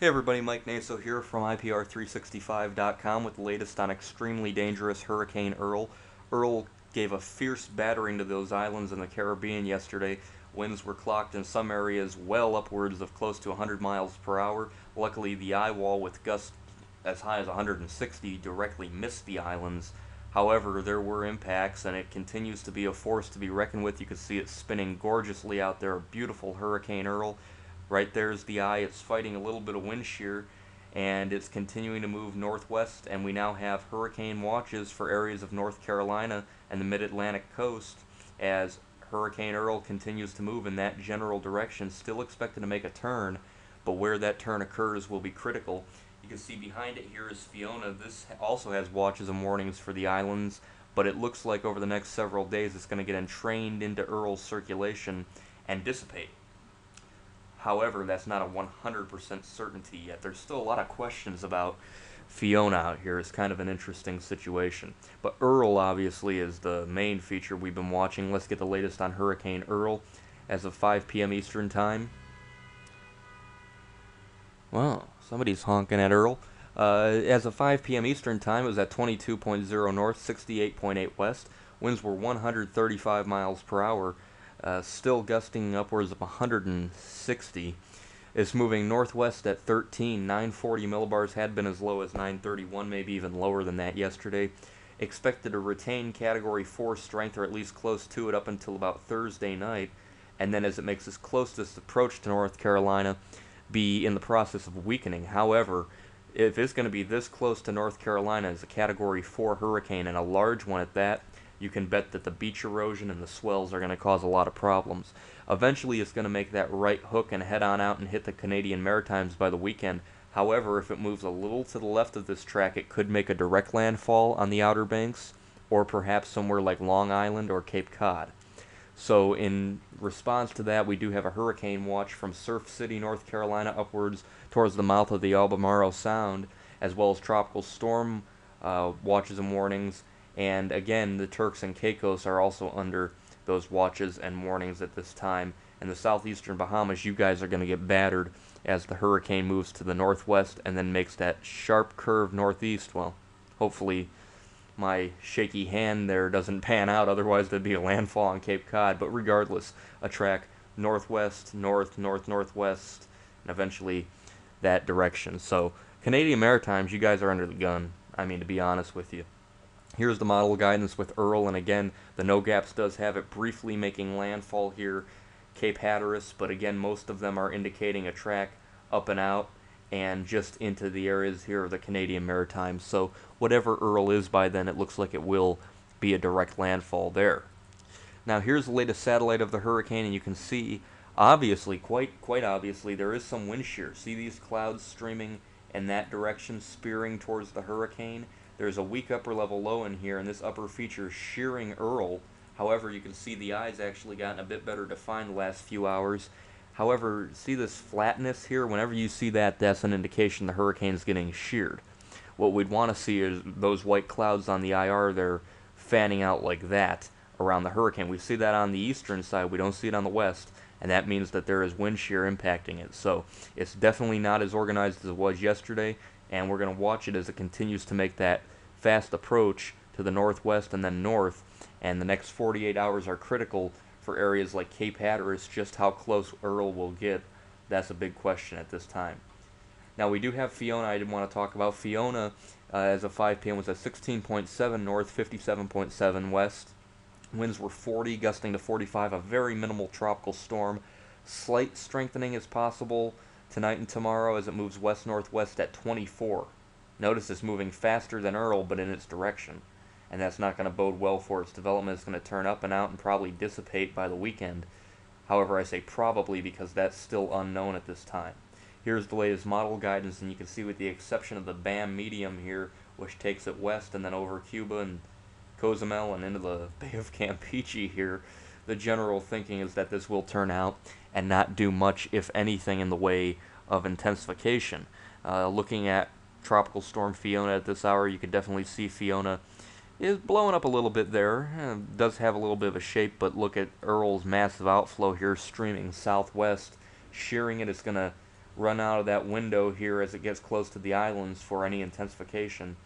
Hey everybody, Mike Naso here from IPR365.com with the latest on extremely dangerous Hurricane Earl. Earl gave a fierce battering to those islands in the Caribbean yesterday. Winds were clocked in some areas well upwards of close to 100 miles per hour. Luckily, the eye wall with gusts as high as 160 directly missed the islands. However, there were impacts, and it continues to be a force to be reckoned with. You can see it spinning gorgeously out there, a beautiful Hurricane Earl. Right there's the eye. It's fighting a little bit of wind shear, and it's continuing to move northwest, and we now have hurricane watches for areas of North Carolina and the mid-Atlantic coast as Hurricane Earl continues to move in that general direction, still expected to make a turn, but where that turn occurs will be critical. You can see behind it here is Fiona. This also has watches and warnings for the islands, but it looks like over the next several days it's going to get entrained into Earl's circulation and dissipate. However, that's not a 100% certainty yet. There's still a lot of questions about Fiona out here. It's kind of an interesting situation. But Earl, obviously, is the main feature we've been watching. Let's get the latest on Hurricane Earl as of 5 p.m. Eastern Time. Wow, somebody's honking at Earl. As of 5 p.m. Eastern Time, it was at 22.0 north, 68.8 west. Winds were 135 miles per hour. Still gusting upwards of 160. It's moving northwest at 13. 940 millibars, had been as low as 931, maybe even lower than that yesterday. Expected to retain Category 4 strength, or at least close to it, up until about Thursday night. And then as it makes its closest approach to North Carolina, be in the process of weakening. However, if it's going to be this close to North Carolina as a Category 4 hurricane, and a large one at that, you can bet that the beach erosion and the swells are going to cause a lot of problems. Eventually, it's going to make that right hook and head on out and hit the Canadian Maritimes by the weekend. However, if it moves a little to the left of this track, it could make a direct landfall on the Outer Banks, or perhaps somewhere like Long Island or Cape Cod. So in response to that, we do have a hurricane watch from Surf City, North Carolina, upwards towards the mouth of the Albemarle Sound, as well as tropical storm watches and warnings. And again, the Turks and CAICOS are also under those watches and warnings at this time. In the southeastern Bahamas, you guys are going to get battered as the hurricane moves to the northwest and then makes that sharp curve northeast. Well, hopefully my shaky hand there doesn't pan out, otherwise there'd be a landfall on Cape Cod. But regardless, a track northwest, northwest, and eventually that direction. So Canadian Maritimes, you guys are under the gun, I mean, to be honest with you. Here's the model guidance with Earl, and again, the no-gaps does have it briefly making landfall here, Cape Hatteras, but again, most of them are indicating a track up and out and just into the areas here of the Canadian Maritimes. So whatever Earl is by then, it looks like it will be a direct landfall there. Now here's the latest satellite of the hurricane, and you can see, obviously, quite obviously, there is some wind shear. See these clouds streaming in that direction, spearing towards the hurricane? There's a weak upper level low in here, and this upper feature is shearing Earl. However, you can see the eye's actually gotten a bit better defined the last few hours. However, see this flatness here? Whenever you see that, that's an indication the hurricane's getting sheared. What we'd want to see is those white clouds on the IR, they're fanning out like that around the hurricane. We see that on the eastern side, we don't see it on the west, and that means that there is wind shear impacting it. So it's definitely not as organized as it was yesterday, and we're going to watch it as it continues to make that fast approach to the northwest and then north, and the next 48 hours are critical for areas like Cape Hatteras. Just how close Earl will get, that's a big question at this time. Now we do have Fiona. I did want to talk about Fiona. As of 5 p.m. was at 16.7 north, 57.7 west. Winds were 40, gusting to 45, a very minimal tropical storm. Slight strengthening is possible tonight and tomorrow as it moves west-northwest at 24. Notice it's moving faster than Earl, but in its direction. And that's not going to bode well for its development. It's going to turn up and out and probably dissipate by the weekend. However, I say probably because that's still unknown at this time. Here's the latest model guidance, and you can see with the exception of the BAM medium here, which takes it west and then over Cuba and Cozumel and into the Bay of Campeche here, the general thinking is that this will turn out and not do much, if anything, in the way of intensification. Looking at Tropical Storm Fiona at this hour, you could definitely see Fiona is blowing up a little bit there. Does have a little bit of a shape, but look at Earl's massive outflow here streaming southwest, shearing it. It's going to run out of that window here as it gets close to the islands for any intensification,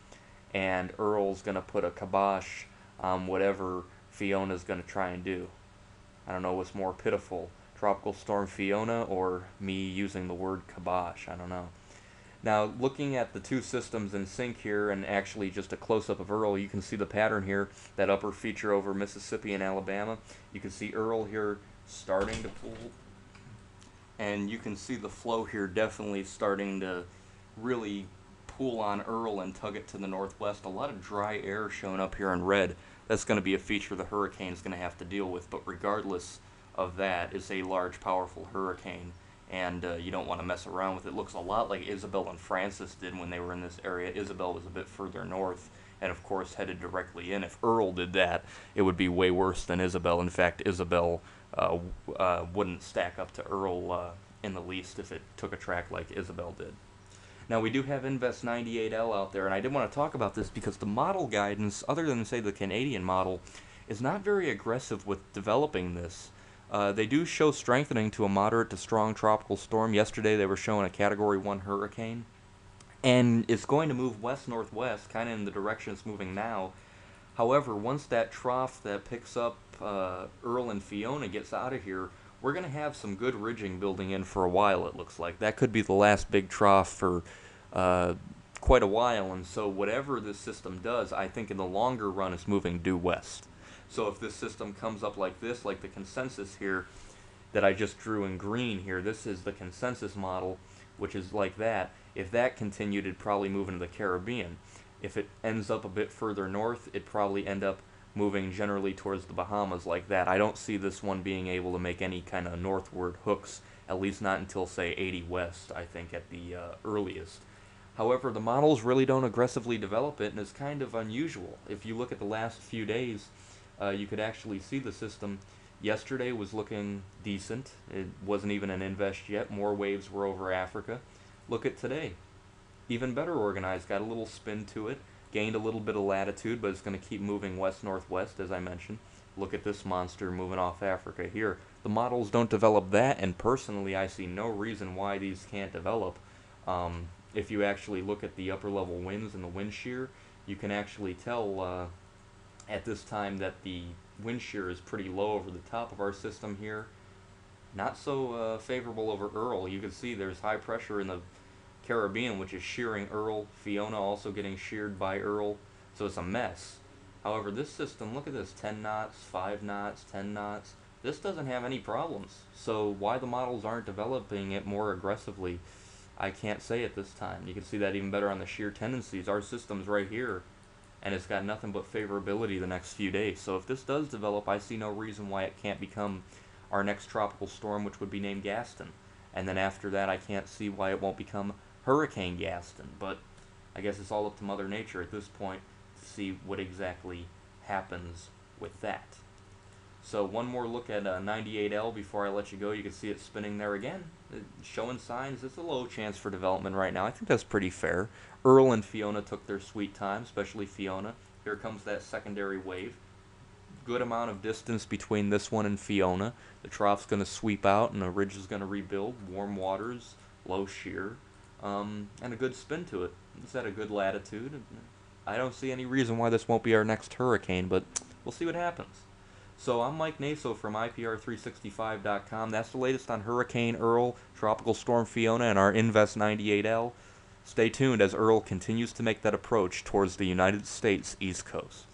and Earl's going to put a kibosh on whatever Fiona's going to try and do. I don't know what's more pitiful, Tropical Storm Fiona or me using the word kibosh. I don't know. Now, looking at the two systems in sync here, and actually just a close-up of Earl, you can see the pattern here, that upper feature over Mississippi and Alabama. You can see Earl here starting to pull, and you can see the flow here definitely starting to really pull on Earl and tug it to the northwest. A lot of dry air shown up here in red. That's going to be a feature the hurricane is going to have to deal with, but regardless of that, it's a large, powerful hurricane, and you don't want to mess around with it. It looks a lot like Isabel and Francis did when they were in this area. Isabel was a bit further north and of course headed directly in. If Earl did that, it would be way worse than Isabel. In fact, Isabel wouldn't stack up to Earl in the least if it took a track like Isabel did. Now, we do have Invest 98L out there, and I did want to talk about this because the model guidance, other than, say, the Canadian model, is not very aggressive with developing this. They do show strengthening to a moderate to strong tropical storm. Yesterday they were showing a Category 1 hurricane, and it's going to move west-northwest, kind of in the direction it's moving now. However, once that trough that picks up Earl and Fiona gets out of here, we're going to have some good ridging building in for a while, it looks like. That could be the last big trough for quite a while, and so whatever this system does, I think in the longer run it's moving due west. So if this system comes up like this, like the consensus here that I just drew in green here, this is the consensus model, which is like that. If that continued, it'd probably move into the Caribbean. If it ends up a bit further north, it'd probably end up moving generally towards the Bahamas like that. I don't see this one being able to make any kind of northward hooks, at least not until, say, 80 west, I think, at the earliest. However, the models really don't aggressively develop it, and it's kind of unusual. If you look at the last few days, you could actually see the system. Yesterday was looking decent. It wasn't even an invest yet. More waves were over Africa. Look at today. Even better organized. Got a little spin to it. Gained a little bit of latitude, but it's going to keep moving west-northwest, as I mentioned. Look at this monster moving off Africa here. The models don't develop that, and personally I see no reason why these can't develop. If you actually look at the upper-level winds and the wind shear, you can actually tell at this time that the wind shear is pretty low over the top of our system here. Not so favorable over Earl. You can see there's high pressure in the Caribbean, which is shearing Earl. Fiona also getting sheared by Earl, so it's a mess. However, this system, look at this, 10 knots, 5 knots, 10 knots. This doesn't have any problems. So why the models aren't developing it more aggressively, I can't say at this time. You can see that even better on the shear tendencies. Our system's right here, and it's got nothing but favorability the next few days. So if this does develop, I see no reason why it can't become our next tropical storm, which would be named Gaston. And then after that, I can't see why it won't become Hurricane Gaston. But I guess it's all up to Mother Nature at this point to see what exactly happens with that. So one more look at 98L before I let you go. You can see it spinning there again, showing signs. It's a low chance for development right now. I think that's pretty fair. Earl and Fiona took their sweet time, especially Fiona. Here comes that secondary wave. Good amount of distance between this one and Fiona. The trough's going to sweep out and the ridge is going to rebuild. Warm waters, low shear, and a good spin to it. It's at a good latitude. I don't see any reason why this won't be our next hurricane, but we'll see what happens. So I'm Mike Naso from IPR365.com. That's the latest on Hurricane Earl, Tropical Storm Fiona, and our Invest 98L. Stay tuned as Earl continues to make that approach towards the United States East Coast.